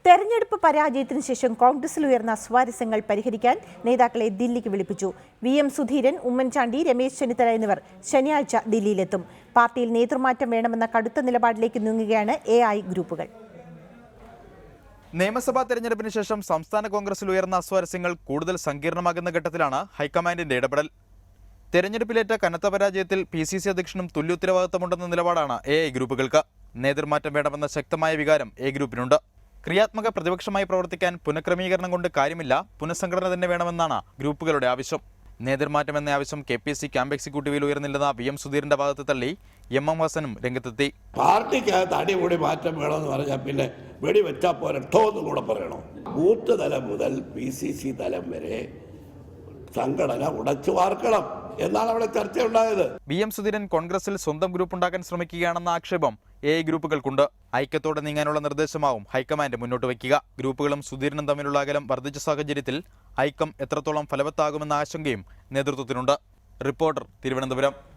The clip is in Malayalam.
തെരഞ്ഞെടുപ്പ് പരാജയത്തിന് ശേഷം കോൺഗ്രസിൽ ഉയർന്ന സ്വാരസ്യങ്ങൾ പരിഹരിക്കാൻ നേതാക്കളെ ദില്ലിക്ക് വിളിപ്പിച്ചു. VM സുധീരൻ, ഉമ്മൻചാണ്ടി, രമേശ് ചെന്നിത്തല എന്നിവർ ശനിയാഴ്ച ദില്ലിയിലെത്തും. പാർട്ടിയിൽ നേതൃമാറ്റം വേണമെന്ന കടുത്ത നിലപാടിലേക്ക് നീങ്ങുകയാണ് AI ഗ്രൂപ്പുകൾ. നിയമസഭാ തെരഞ്ഞെടുപ്പിന് ശേഷം സംസ്ഥാന കോൺഗ്രസിൽ ഉയർന്ന അസ്വാരസ്യങ്ങൾ കൂടുതൽ സങ്കീർണമാകുന്ന ഘട്ടത്തിലാണ് ഹൈക്കമാൻഡിന്റെ ഇടപെടൽ. തെരഞ്ഞെടുപ്പിലേറ്റ കനത്ത പരാജയത്തിൽ PCC അധ്യക്ഷനും തുല്യോത്തരവാദിത്തമുണ്ടെന്ന നിലപാടാണ് AI ഗ്രൂപ്പുകൾക്ക്. നേതൃമാറ്റം വേണമെന്ന ശക്തമായ വികാരം A ഗ്രൂപ്പിനുണ്ട്. ക്രിയാത്മക പ്രതിപക്ഷമായി പ്രവർത്തിക്കാൻ പുനഃക്രമീകരണം കൊണ്ട് കാര്യമില്ല, പുനഃസംഘടന തന്നെ വേണമെന്നാണ് ഗ്രൂപ്പുകളുടെ ആവശ്യം. നേതൃമാറ്റം എന്ന ആവശ്യം KPC ക്യാമ്പ് എക്സിക്യൂട്ടീവിൽ ഉയർന്നില്ലെന്ന VM സുധീരന്റെ ഭാഗത്ത് തള്ളി MM ഹസനും രംഗത്തെത്തി. പാർട്ടിക്കകത്ത് അടിപൊളി മാറ്റം വേണമെന്ന് പറഞ്ഞാൽ പിന്നെ വെടിവെച്ചാൽ പോരട്ടോന്നും കൂടെ പറയണോ? ബൂത്ത് തലം മുതൽ PCC തലം വരെ സംഘടന ഉടച്ചു വാർക്കണം എന്നാണ് അവിടെ ചർച്ചയുണ്ടായത്. VM സുധീരൻ കോൺഗ്രസിൽ സ്വന്തം ഗ്രൂപ്പ് ഉണ്ടാക്കാൻ ശ്രമിക്കുകയാണെന്ന ആക്ഷേപം AI ഗ്രൂപ്പുകൾക്കുണ്ട്. ഐക്യത്തോടെ നീങ്ങാനുള്ള നിർദ്ദേശമാവും ഹൈക്കമാൻഡ് മുന്നോട്ട് വയ്ക്കുക. ഗ്രൂപ്പുകളും സുധീരനും തമ്മിലുള്ള അകലം വർദ്ധിച്ച സാഹചര്യത്തിൽ ഐക്യം എത്രത്തോളം ഫലവത്താകുമെന്ന ആശങ്കയും നേതൃത്വത്തിനുണ്ട്. റിപ്പോർട്ടർ, തിരുവനന്തപുരം.